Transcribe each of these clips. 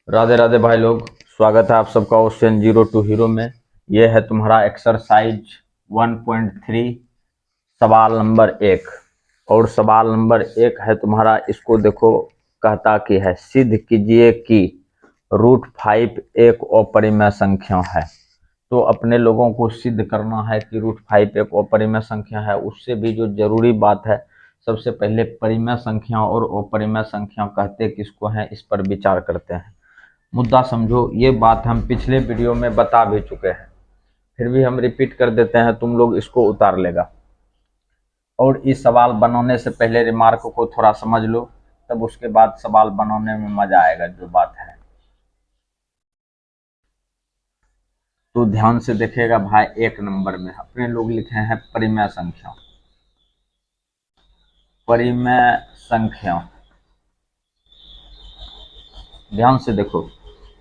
राधे राधे भाई लोग, स्वागत है आप सबका ओशन जीरो टू हीरो में। यह है तुम्हारा एक्सरसाइज 1.3 सवाल नंबर 1। और सवाल नंबर 1 है तुम्हारा, इसको देखो। कहता कि है सिद्ध कीजिए कि √5 एक अपरिमेय संख्या है। तो अपने लोगों को सिद्ध करना है कि √5 एक अपरिमेय संख्या है। उससे भी जो जरूरी बात है, सबसे पहले परिमेय संख्या और अपरिमेय संख्या कहते किसको हैं, इस पर विचार करते हैं। मुद्दा समझो, ये बात हम पिछले वीडियो में बता भी चुके हैं, फिर भी हम रिपीट कर देते हैं, तुम लोग इसको उतार लेगा। और इस सवाल बनाने से पहले रिमार्क को थोड़ा समझ लो, तब उसके बाद सवाल बनाने में मजा आएगा जो बात है। तो ध्यान से देखिएगा भाई, 1 नंबर में अपने लोग लिखे हैं परिमेय संख्या। परिमेय संख्या, ध्यान से देखो,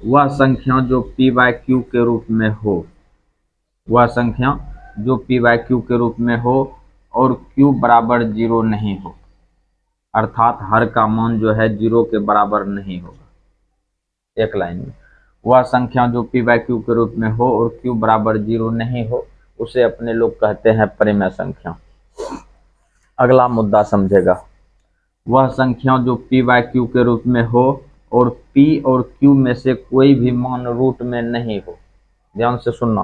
वह संख्या जो p/q के रूप में हो, वह संख्या जो p/q के रूप में हो और q बराबर 0 नहीं हो, अर्थात हर का मान जो है 0 के बराबर नहीं होगा। एक लाइन में, वह संख्या जो p/q के रूप में हो और q बराबर 0 नहीं हो, उसे अपने लोग कहते हैं परिमेय संख्या। अगला मुद्दा समझेगा, वह संख्या जो p/q के रूप में हो और p और q में से कोई भी मान रूट में नहीं हो। ध्यान से सुनना,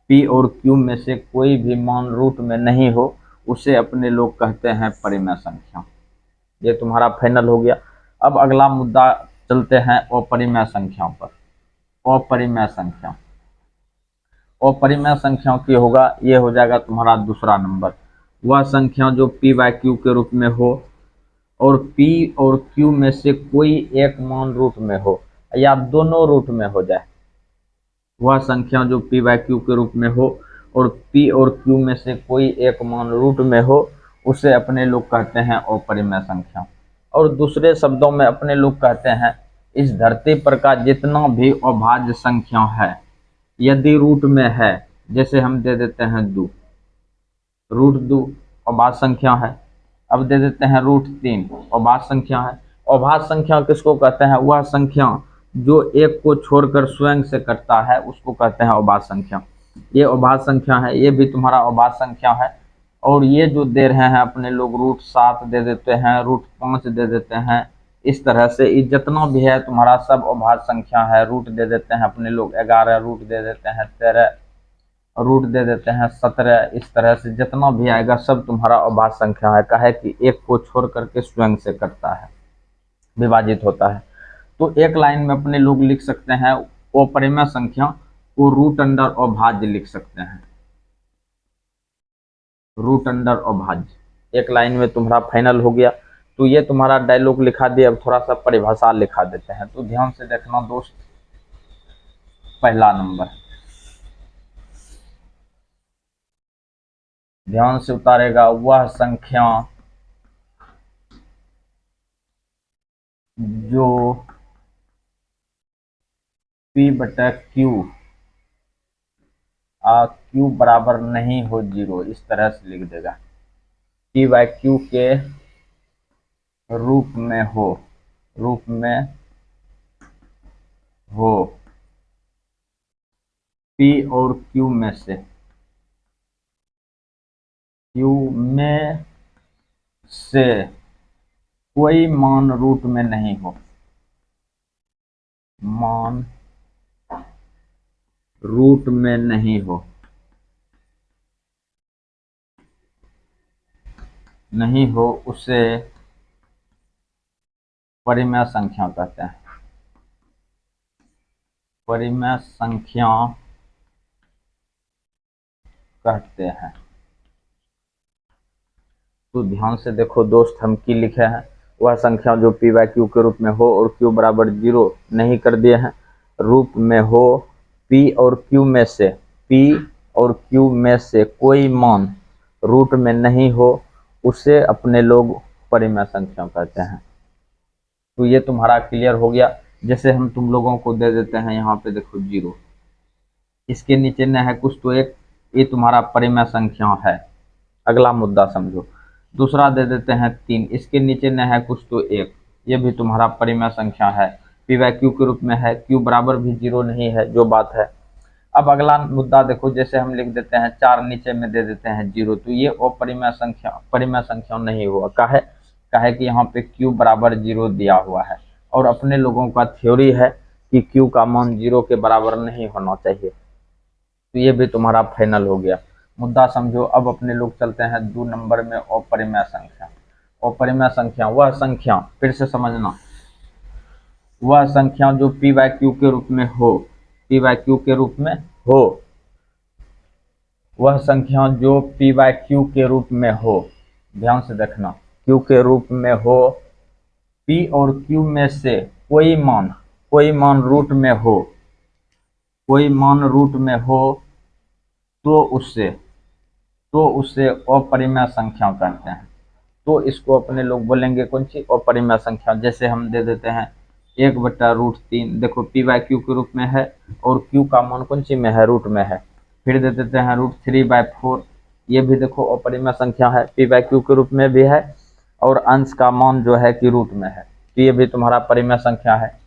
p और q में से कोई भी मान रूट में नहीं हो, उसे अपने लोग कहते हैं परिमेय संख्या। ये तुम्हारा फाइनल हो गया। अब अगला मुद्दा चलते हैं अपरिमेय संख्या पर। अपरिमेय संख्या, अपरिमेय संख्या की होगा, ये हो जाएगा तुम्हारा दूसरा नंबर। वह संख्या जो p/q के रूप में हो और p और q में से कोई एक मान रूट में हो या दोनों रूट में हो जाए। वह संख्या जो p/q के रूप में हो और p और q में से कोई एक मान रूट में हो, उसे अपने लोग कहते हैं अपरिमेय संख्या। और दूसरे शब्दों में अपने लोग कहते हैं, इस धरती पर का जितना भी अभाज्य संख्या है, यदि रूट में है, जैसे हम दे देते हैं 2, √2 अभाज्य संख्या है। अब दे देते हैं √3 अभाज्य संख्या है। अभाज्य संख्या किसको कहते हैं, वह संख्या जो एक को छोड़कर स्वयं से कटता है, उसको कहते हैं अभाज्य संख्या। ये अभाज्य संख्या है, ये भी तुम्हारा अभाज्य संख्या है। और ये जो दे रहे हैं अपने लोग, √7 दे देते हैं, √5 दे देते हैं, इस तरह से ये जितना भी है तुम्हारा सब अभाज्य संख्या है। रूट दे देते हैं अपने लोग 11, रूट दे देते हैं 13, रूट दे देते हैं 17, इस तरह से जितना भी आएगा सब तुम्हारा अभाज्य संख्या है। काहे कि एक को छोड़ करके स्वयं से कटता है, विभाजित होता है। तो एक लाइन में अपने लोग लिख सकते हैं, अपरिमेय संख्या को √अंडर अभाज्य लिख सकते हैं। √अंडर अभाज्य एक लाइन में तुम्हारा फाइनल हो गया। तो ये तुम्हारा डायलॉग लिखा दिया। अब थोड़ा सा परिभाषा लिखा देते हैं, तो ध्यान से देखना दोस्त। पहला नंबर, ध्यान से उतारेगा, वह संख्या जो p/q q बराबर नहीं हो 0, इस तरह से लिख देगा। p/q के रूप में हो, रूप में हो, p और q में से, q में से कोई मान रूट में नहीं हो, मान रूट में नहीं हो, नहीं हो, उसे परिमेय संख्या कहते हैं। परिमेय संख्या कहते हैं। तो ध्यान से देखो दोस्त, हम की लिखे हैं, वह संख्या जो p/q के रूप में हो और q बराबर 0 नहीं कर दिए हैं, रूप में हो, p और q में से, p और q में से कोई मान रूट में नहीं हो, उसे अपने लोग परिमेय संख्या कहते हैं। तो ये तुम्हारा क्लियर हो गया। जैसे हम तुम लोगों को दे देते हैं, यहाँ पे देखो 0, इसके नीचे न है कुछ तो एक, ये तुम्हारा परिमेय संख्या है। अगला मुद्दा समझो, दूसरा दे देते हैं 3, इसके नीचे न है कुछ तो एक, ये भी तुम्हारा परिमेय संख्या है। पी बाई क्यू के रूप में है, क्यू बराबर भी 0 नहीं है, जो बात है। अब अगला मुद्दा देखो, जैसे हम लिख देते हैं 4 नीचे में दे देते हैं 0, तो ये अपरिमेय संख्या नहीं हुआ। काहे कि यहाँ पे q बराबर 0 दिया हुआ है और अपने लोगों का थ्योरी है कि q का मान 0 के बराबर नहीं होना चाहिए, तो ये भी तुम्हारा फाइनल हो गया। मुद्दा समझो। अब अपने लोग चलते हैं 2 नंबर में, अपरिमेय संख्या। अपरिमेय संख्या वह संख्या, फिर से समझना, वह संख्या जो p बाई क्यू के रूप में हो, p बाई क्यू के रूप में हो, वह संख्या जो p बाई क्यू के रूप में हो, ध्यान से देखना, q के रूप में हो, p और q में से कोई मान रूट में हो, कोई मान रूट में हो, तो उससे अपरिमेय संख्या कहते हैं। तो इसको अपने लोग बोलेंगे कौन सी? अपरिमेय संख्या। जैसे हम दे देते हैं 1/√3, देखो p बाई क्यू के रूप में है और q का मान कौन सी में है? रूट में है। फिर दे देते हैं √3/4, ये भी देखो अपरिमेय संख्या है, p बाई क्यू के रूप में भी है और अंश का मान जो है कि रूट में है, तो ये भी तुम्हारा परिमेय संख्या है।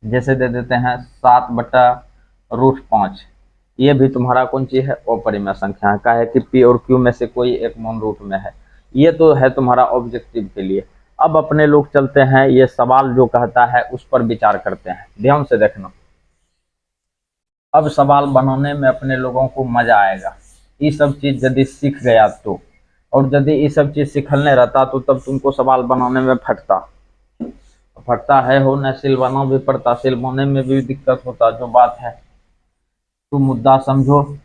जैसे दे देते हैं 7/√5, ये भी तुम्हारा कौन सी है? अपरिमेय संख्या है। काहे कि p और q में से कोई एक मान रूट में है। ये तो है तुम्हारा ऑब्जेक्टिव के लिए। अब अपने लोग चलते हैं, ये सवाल जो कहता है उस पर विचार करते हैं, ध्यान से देखना। अब सवाल बनाने में अपने लोगों को मजा आएगा, ये सब चीज यदि सीख गया तो, और यदि ये सब चीज सीखने रहता तो तब तुमको सवाल बनाने में फटता है हो न, सिलवाना भी पड़ता, सिलवाने में भी दिक्कत होता, जो बात है। तो मुद्दा समझो।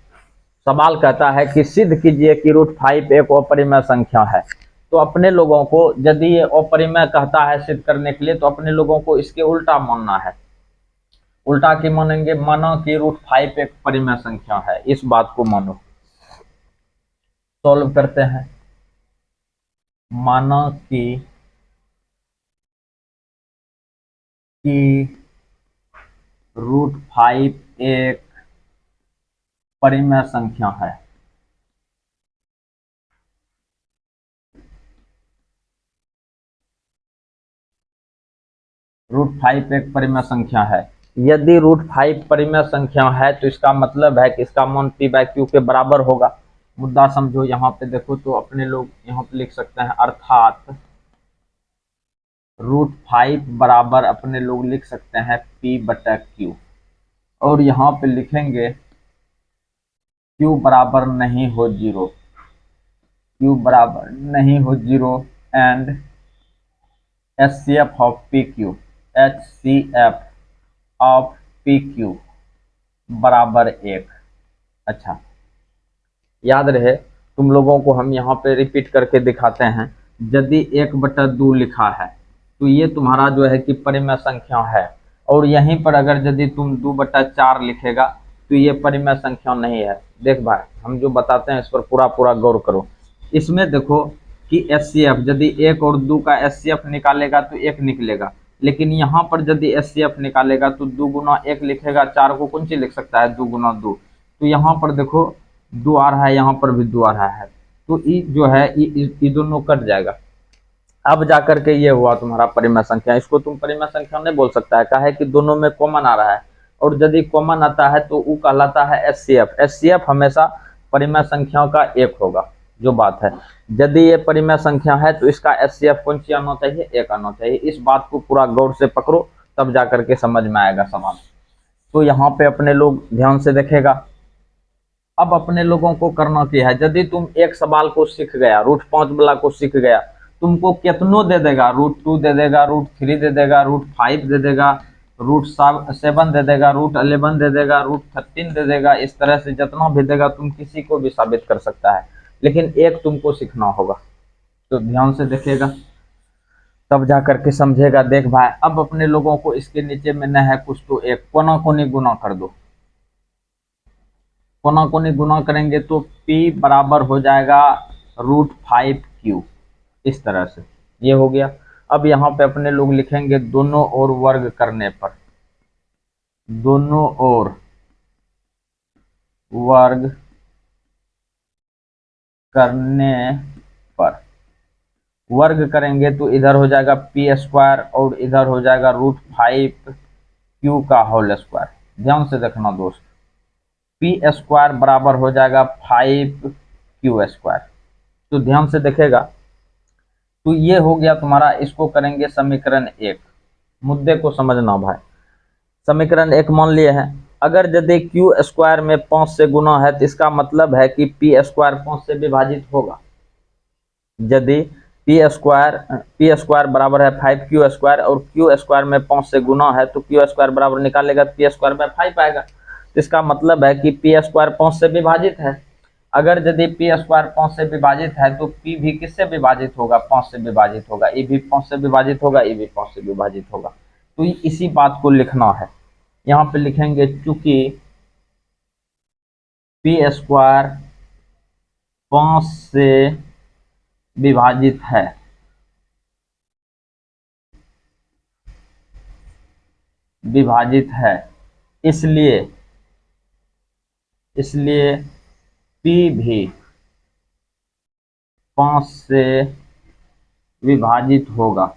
सवाल कहता है कि सिद्ध कीजिए कि √5 एक अपरिमेय संख्या है। तो अपने लोगों को यदि ये अपरिमेय कहता है सिद्ध करने के लिए, तो अपने लोगों को इसके उल्टा मानना है। उल्टा की मानेंगे? माना कि √5 एक परिमेय संख्या है, इस बात को मानो। सॉल्व करते हैं। माना कि √5 एक परिमेय संख्या है। √5 एक परिमेय संख्या है। यदि √5 परिमेय संख्या है तो इसका मतलब है कि इसका मान p बाई क्यू के बराबर होगा। मुद्दा समझो। यहाँ पे देखो तो अपने लोग यहाँ पे लिख सकते हैं, अर्थात √5 बराबर अपने लोग लिख सकते हैं p/q, और यहाँ पे लिखेंगे q बराबर नहीं हो 0, q बराबर नहीं हो 0 and HCF of PQ, HCF of PQ बराबर 1। अच्छा, याद रहे तुम लोगों को, हम यहाँ पे रिपीट करके दिखाते हैं। यदि 1/2 लिखा है तो ये तुम्हारा जो है कि परिमेय संख्या है, और यहीं पर अगर यदि तुम 2/4 लिखेगा तो ये परिमेय संख्या नहीं है। देख भाई, हम जो बताते हैं इस पर पूरा गौर करो। इसमें देखो कि HCF, यदि 1 और 2 का HCF निकालेगा तो 1 निकलेगा, लेकिन यहाँ पर यदि HCF निकालेगा तो 2 गुना 1 लिखेगा, 4 को कौन सी लिख सकता है? 2 गुना 2। तो यहाँ पर देखो 2 आ रहा है, यहाँ पर भी 2 आ रहा है, तो ये जो है ये दोनों कट जाएगा। अब जाकर के ये हुआ तुम्हारा परिमेय संख्या। इसको तुम परिमेय संख्या नहीं बोल सकता है, काहे कि दोनों में कॉमन आ रहा है, और यदि कॉमन आता है तो वो कहलाता है HCF। HCF हमेशा परिमेय संख्याओं का 1 होगा, जो बात है। यदि ये परिमेय संख्या है तो इसका HCF कौन सी आना चाहिए? 1 आना चाहिए। इस बात को पूरा गौर से पकड़ो, तब जाकर के समझ में आएगा सवाल। तो यहाँ पे अपने लोग ध्यान से देखेगा। अब अपने लोगों को करना क्या है? यदि तुम एक सवाल को सीख गया, √5 वाला को सीख गया, तुमको कितनों दे देगा, √2 दे देगा, √3 दे देगा, √5 दे देगा, √7 दे देगा, √11 दे देगा, √13 दे देगा, इस तरह से जितना भी देगा तुम किसी को भी साबित कर सकता है, लेकिन एक तुमको सीखना होगा। तो ध्यान से देखेगा, तब जा करके समझेगा। देख भाई, अब अपने लोगों को इसके नीचे में न है कुछ, तो एक कोना कोनी गुना कर दो। कोना कोनी गुना करेंगे तो p बराबर हो जाएगा √5q, इस तरह से ये हो गया। अब यहाँ पे अपने लोग लिखेंगे दोनों ओर वर्ग करने पर, दोनों ओर वर्ग करने पर वर्ग करेंगे तो इधर हो जाएगा पी स्क्वायर और इधर हो जाएगा √5 क्यू का होल स्क्वायर। ध्यान से देखना दोस्त, पी स्क्वायर बराबर हो जाएगा 5 क्यू स्क्वायर। तो ध्यान से देखेगा, तो ये हो गया तुम्हारा। इसको करेंगे समीकरण 1। मुद्दे को समझना भाई। समीकरण 1 मान लिए हैं, अगर यदि क्यू स्क्वायर में 5 से गुना है तो इसका मतलब है कि पी स्क्वायर 5 से विभाजित होगा। यदि पी स्क्वायर बराबर है 5 क्यू स्क्वायर और क्यू स्क्वायर में 5 से गुना है तो क्यू स्क्वायर बराबर निकालेगा पी स्क्वायर बाय 5 आएगा। तो इसका मतलब है कि पी स्क्वायर 5 से विभाजित है। अगर यदि पी स्क्वायर 5 से विभाजित है तो पी भी किससे विभाजित होगा? 5 से विभाजित होगा। ई भी 5 से विभाजित होगा, ई भी 5 से विभाजित होगा। तो इसी बात को लिखना है। यहाँ पे लिखेंगे चूंकि पी स्क्वायर 5 से विभाजित है, इसलिए पी भी 5 से विभाजित होगा।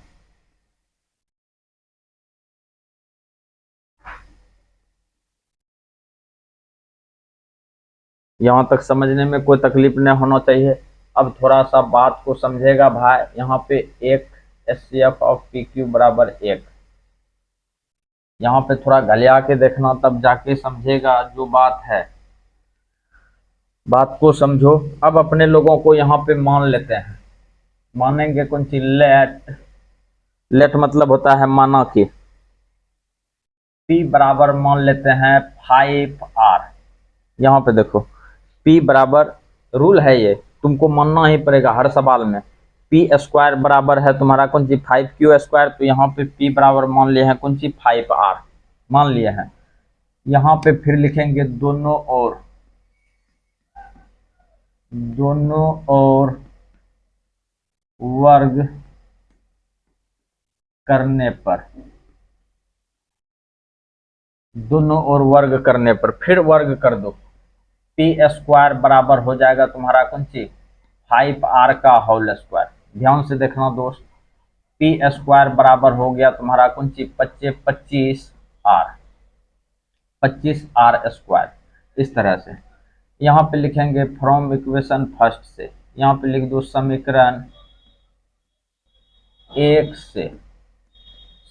यहाँ तक समझने में कोई तकलीफ नहीं होना चाहिए। अब थोड़ा सा बात को समझेगा भाई। यहाँ पे एक HCF ऑफ PQ बराबर 1, यहाँ पे थोड़ा गलिया के देखना, तब जाके समझेगा जो बात है। बात को समझो। अब अपने लोगों को यहाँ पे मान लेते हैं। मानेंगे कौन सी? लेट मतलब होता है माना कि। P बराबर मान लेते हैं 5R। यहाँ पे देखो P बराबर, रूल है ये, तुमको मानना ही पड़ेगा हर सवाल में। पी स्क्वायर बराबर है तुम्हारा कौन सी? 5 क्यू स्क्वायर। तो यहाँ पे P बराबर मान लिए हैं कौन सी? 5R मान लिए हैं। यहाँ पे फिर लिखेंगे दोनों ओर वर्ग करने पर, दोनों ओर वर्ग करने पर फिर वर्ग कर दो। पी स्क्वायर बराबर हो जाएगा तुम्हारा कौन सी? 5R का होल स्क्वायर। ध्यान से देखना दोस्त, पी स्क्वायर बराबर हो गया तुम्हारा कौन सी? 25R, 25R square. इस तरह से यहाँ पे लिखेंगे फ्रॉम इक्वेशन फर्स्ट से। यहाँ पे लिख दो समीकरण 1 से।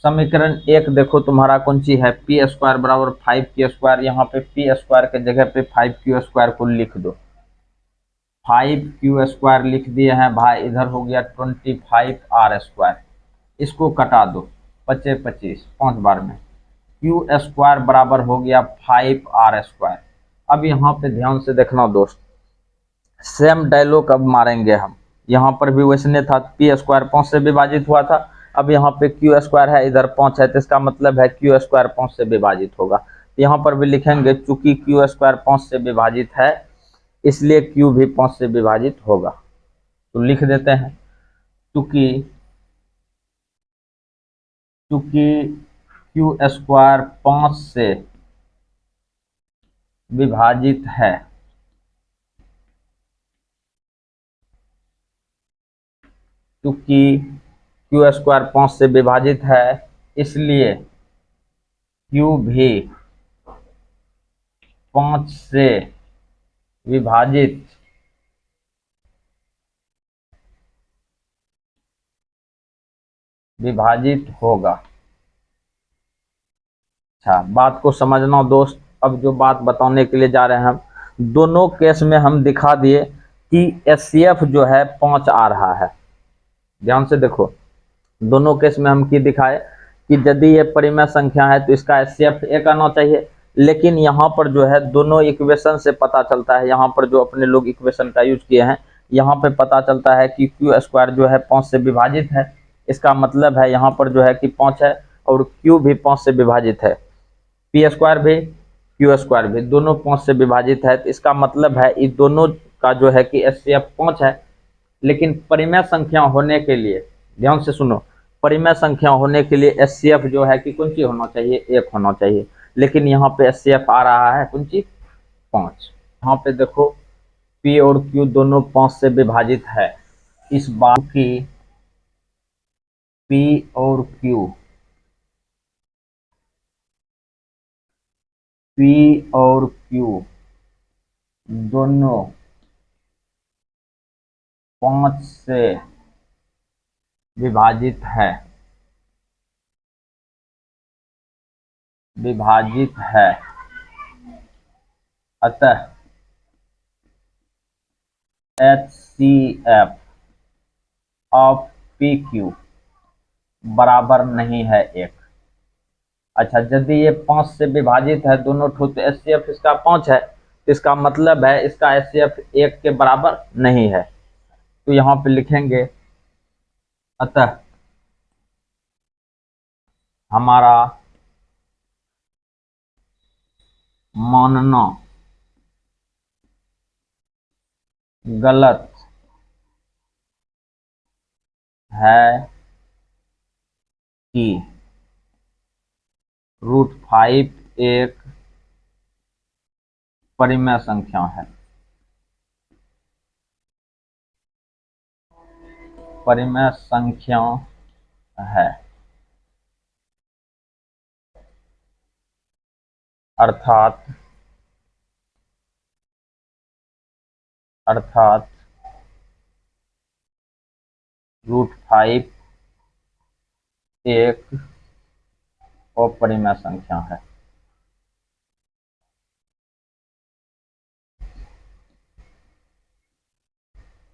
समीकरण 1 देखो तुम्हारा कौन सी है? पी स्क्वायर बराबर 5 क्यू स्क्वायर। यहाँ पे पी स्क्वायर के जगह पे 5 क्यू स्क्वायर को लिख दो। 5 क्यू स्क्वायर लिख दिए हैं भाई। इधर हो गया 25R स्क्वायर। इसको कटा दो, 25 25 5 बार में। क्यू स्क्वायर बराबर हो गया 5R स्क्वायर। अब यहाँ पे ध्यान से देखना दोस्त, सेम डायलॉग अब मारेंगे हम। यहाँ पर भी वैसने था, पी स्क्वायर 5 से विभाजित हुआ था। अब यहाँ पे क्यू स्क्वायर है, इधर 5 है, तो इसका मतलब है क्यू स्क्वायर 5 से विभाजित होगा। यहाँ पर भी लिखेंगे चूंकि क्यू स्क्वायर 5 से विभाजित है इसलिए क्यू भी 5 से विभाजित होगा। तो लिख देते हैं चूंकि क्यू स्क्वायर 5 से विभाजित है, क्योंकि क्यू स्क्वायर 5 से विभाजित है इसलिए क्यू भी 5 से विभाजित होगा। अच्छा, बात को समझना दोस्त। अब जो बात बताने के लिए जा रहे हैं हम, दोनों केस में हम दिखा दिए कि HCF जो है 5 आ रहा है। ध्यान से देखो, दोनों केस में हम की दिखाए कि यदि ये परिमेय संख्या है तो इसका HCF 1 आना चाहिए। लेकिन यहाँ पर जो है दोनों इक्वेशन से पता चलता है, यहाँ पर जो अपने लोग इक्वेशन का यूज किए हैं, यहाँ पे पता चलता है कि क्यू स्क्वायर जो है 5 से विभाजित है। इसका मतलब है यहाँ पर जो है कि 5 है और क्यू भी 5 से विभाजित है। पी स्क्वायर भी क्यू स्क्वायर भी दोनों 5 से विभाजित है। तो इसका मतलब है इन दोनों का जो है कि HCF 5 है। लेकिन परिमेय संख्या होने के लिए, ध्यान से सुनो, परिमेय संख्या होने के लिए HCF जो है कि कौन सी होना चाहिए? 1 होना चाहिए। लेकिन यहाँ पे HCF आ रहा है कौन सी? 5। यहाँ पे देखो P और Q दोनों 5 से विभाजित है। इस बात की P और Q, P और Q दोनों 5 से विभाजित है, अतः HCF ऑफ PQ बराबर नहीं है 1। अच्छा, यदि ये 5 से विभाजित है दोनों ठो, तो HCF इसका 5 है, तो इसका मतलब है इसका HCF 1 के बराबर नहीं है। तो यहाँ पे लिखेंगे अतः हमारा मानना गलत है कि √5 एक परिमेय संख्या है। परिमेय संख्या है अर्थात √5 एक अपरिमेय संख्या है।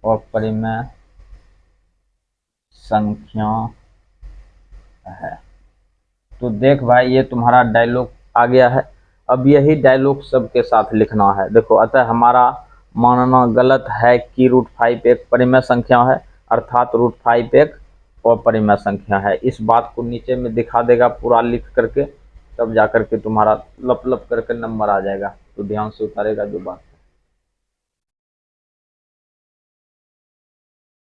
अपरिमेय संख्या है। तो देख भाई, ये तुम्हारा डायलॉग आ गया है। अब यही डायलॉग सबके साथ लिखना है। देखो, अतः हमारा मानना गलत है कि √5 एक परिमेय संख्या है, अर्थात √5 एक अपरिमेय संख्या है। इस बात को नीचे में दिखा देगा पूरा लिख करके, तब जाकर के तुम्हारा लप लप करके नंबर आ जाएगा। तो ध्यान से उतारेगा जो बात।